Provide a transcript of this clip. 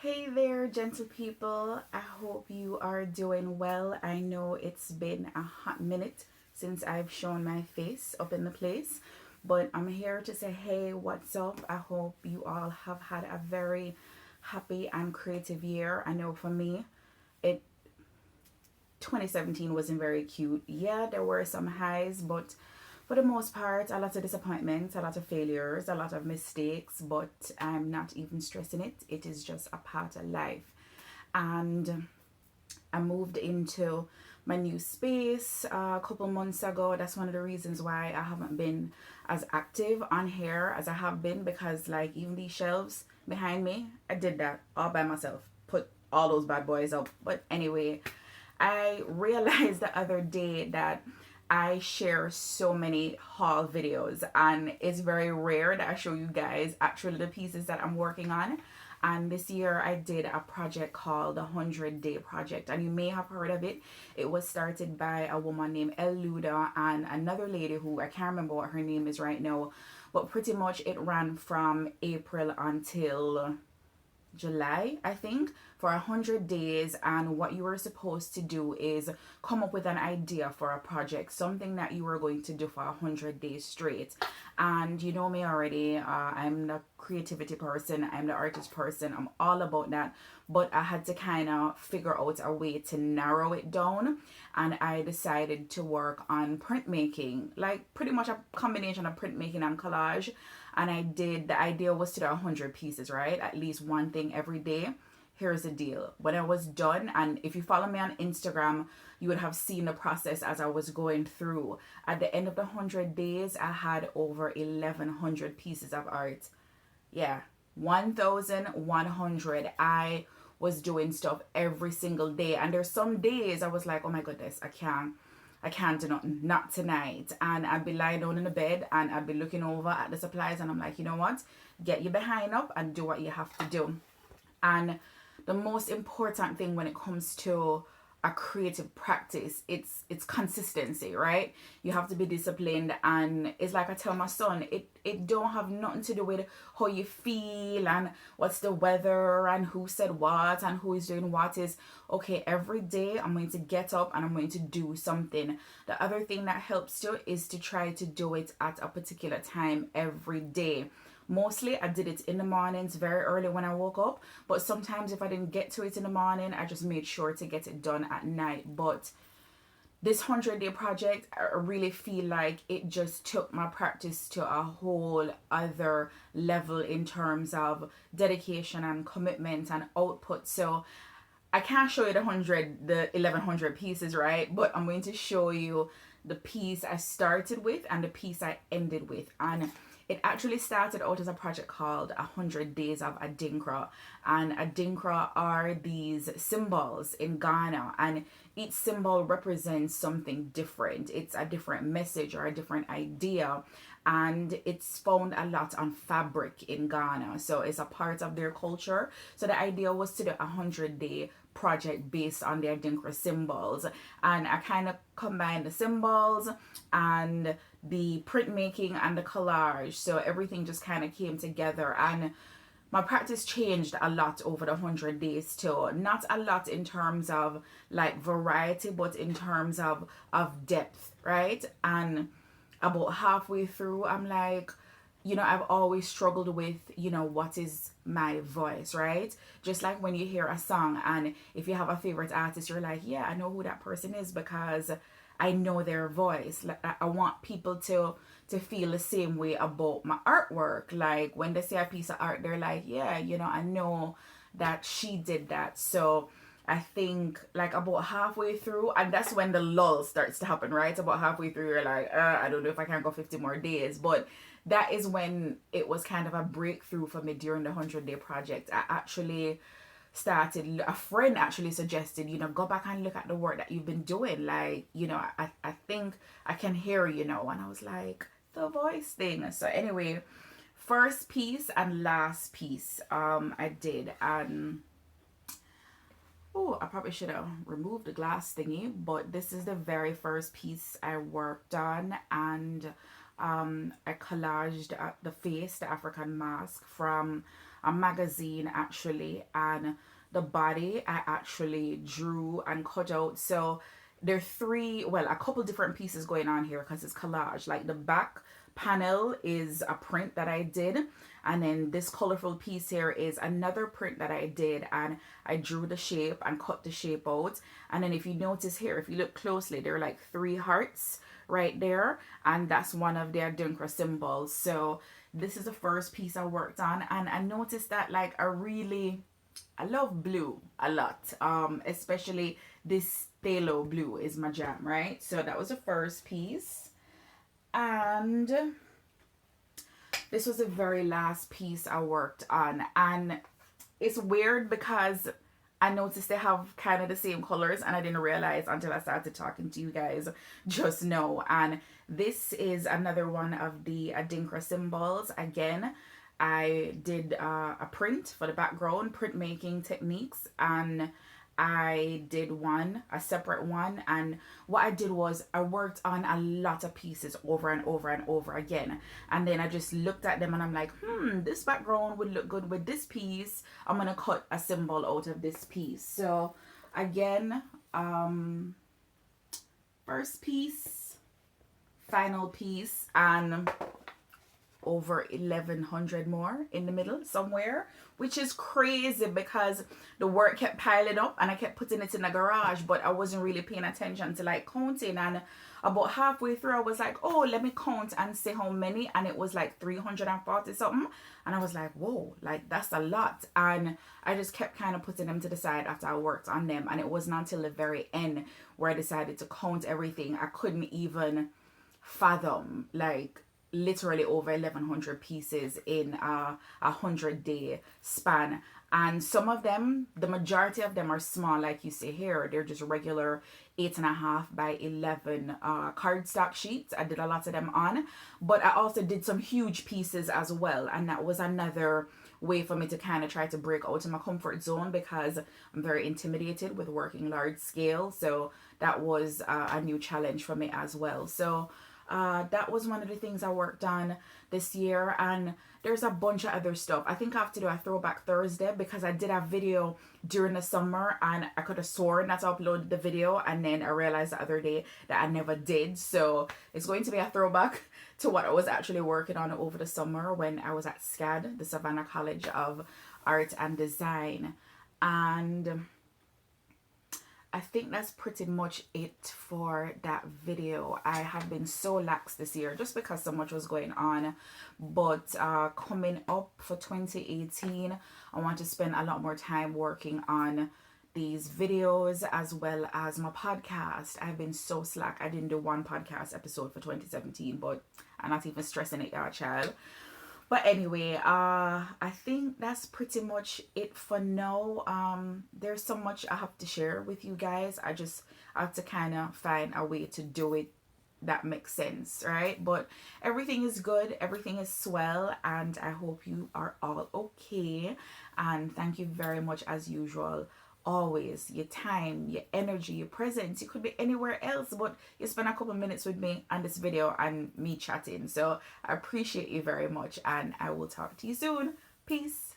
Hey there, gentle people. I hope you are doing well. I know it's been a hot minute since I've shown my face up in the place, but I'm here to say, hey, what's up? I hope you all have had a very happy and creative year. I know for me, it 2017 wasn't very cute. Yeah, there were some highs, but for the most part, a lot of disappointments, a lot of failures, a lot of mistakes, but I'm not even stressing it. It is just a part of life. And I moved into my new space a couple months ago. That's one of the reasons why I haven't been as active on here as I have been, because like even these shelves behind me, I did that all by myself. Put all those bad boys up. But anyway, I realized the other day that I share so many haul videos, and it's very rare that I show you guys actually the pieces that I'm working on. And this year I did a project called the 100 Day Project, and you may have heard of it. It was started by a woman named El Luda and another lady who I can't remember what her name is right now, but pretty much it ran from April until July, I think, for 100 days. And what you were supposed to do is come up with an idea for a project, something that you were going to do for 100 days straight. And you know me already, I'm the creativity person, I'm the artist person, I'm all about that. But I had to kind of figure out a way to narrow it down, and I decided to work on printmaking, like pretty much a combination of printmaking and collage. And the idea was to do 100 pieces, right? At least one thing every day. Here's the deal. When I was done, and if you follow me on Instagram, you would have seen the process as I was going through. At the end of the 100 days, I had over 1,100 pieces of art. Yeah, 1,100. I was doing stuff every single day. And there's some days I was like, oh my goodness, I can't do nothing, not tonight. And I'd be lying down in the bed and I'd be looking over at the supplies, and I'm like, you know what? Get your behind up and do what you have to do. And the most important thing when it comes to a creative practice, it's consistency, right? You have to be disciplined. And it's like I tell my son, it don't have nothing to do with how you feel and what's the weather and who said what and who is doing what. Is okay, every day I'm going to get up and I'm going to do something. The other thing that helps too is to try to do it at a particular time every day. Mostly I did it in the mornings very early when I woke up, but sometimes if I didn't get to it in the morning, I just made sure to get it done at night. But this 100 day project, I really feel like it just took my practice to a whole other level in terms of dedication and commitment and output. So I can't show you the 1,100 pieces, right? But I'm going to show you the piece I started with and the piece I ended with. And it actually started out as a project called 100 Days of Adinkra. And Adinkra are these symbols in Ghana, and each symbol represents something different. It's a different message or a different idea, and it's found a lot on fabric in Ghana. So it's a part of their culture. So the idea was to do 100 day project based on the Adinkra symbols, and I kind of combined the symbols and the printmaking and the collage, so everything just kind of came together. And my practice changed a lot over the 100 days too. Not a lot in terms of like variety, but in terms of depth, right? And about halfway through, I'm like, I've always struggled with, what is my voice, right? Just like when you hear a song, and if you have a favorite artist, you're like, yeah, I know who that person is because I know their voice. Like I want people to feel the same way about my artwork. Like when they see a piece of art, they're like, yeah, I know that she did that. So I think like about halfway through, and that's when the lull starts to happen, right? About halfway through, you're like, I don't know if I can go 50 more days. But that is when it was kind of a breakthrough for me during the 100 day project. I actually started, a friend actually suggested, go back and look at the work that you've been doing. Like, I think I can hear, and I was like, the voice thing. So anyway, first piece and last piece I did. And oh, I probably should have removed the glass thingy, but this is the very first piece I worked on. And I collaged the face, the African mask, from a magazine actually, and the body I actually drew and cut out. So there are a couple different pieces going on here because it's collage. Like the back panel is a print that I did, and then this colorful piece here is another print that I did, and I drew the shape and cut the shape out. And then if you notice here, if you look closely, there are like 3 hearts right there, and that's one of their Adinkra symbols. So this is the first piece I worked on, and I noticed that like I love blue a lot, especially this phthalo blue is my jam, right? So that was the first piece, and this was the very last piece I worked on. And it's weird because I noticed they have kind of the same colors, and I didn't realize until I started talking to you guys just now. And this is another one of the Adinkra symbols. Again, I did a print for the background, printmaking techniques, and I did a separate one. And what I did was I worked on a lot of pieces over and over and over again. And then I just looked at them and I'm like, this background would look good with this piece. I'm going to cut a symbol out of this piece. So again, first piece, final piece, and over 1100 more in the middle somewhere, which is crazy because the work kept piling up and I kept putting it in the garage, but I wasn't really paying attention to like counting. And about halfway through I was like, oh, let me count and see how many, and it was like 340 something, and I was like, whoa, like that's a lot. And I just kept kind of putting them to the side after I worked on them, and it wasn't until the very end where I decided to count everything. I couldn't even fathom like literally over 1100 pieces in a 100-day span. And some of them, the majority of them are small, like you see here. They're just regular 8.5 by 11 cardstock sheets. I did a lot of them on, but I also did some huge pieces as well, and that was another way for me to kind of try to break out of my comfort zone because I'm very intimidated with working large scale. So that was a new challenge for me as well. So that was one of the things I worked on this year, and there's a bunch of other stuff. I think I have to do a throwback Thursday because I did a video during the summer and I could have sworn that I uploaded the video, and then I realized the other day that I never did. So it's going to be a throwback to what I was actually working on over the summer when I was at SCAD, the Savannah College of Art and Design. And I think that's pretty much it for that video. I have been so lax this year just because so much was going on. But coming up for 2018, I want to spend a lot more time working on these videos as well as my podcast. I've been so slack. I didn't do one podcast episode for 2017, but I'm not even stressing it, y'all, child. But anyway, I think that's pretty much it for now. There's so much I have to share with you guys. I have to kind of find a way to do it that makes sense, right? But everything is good. Everything is swell. And I hope you are all okay. And thank you very much as usual. Always your time, your energy, your presence. You could be anywhere else, but you spend a couple minutes with me on this video and me chatting. So I appreciate you very much, and I will talk to you soon. Peace.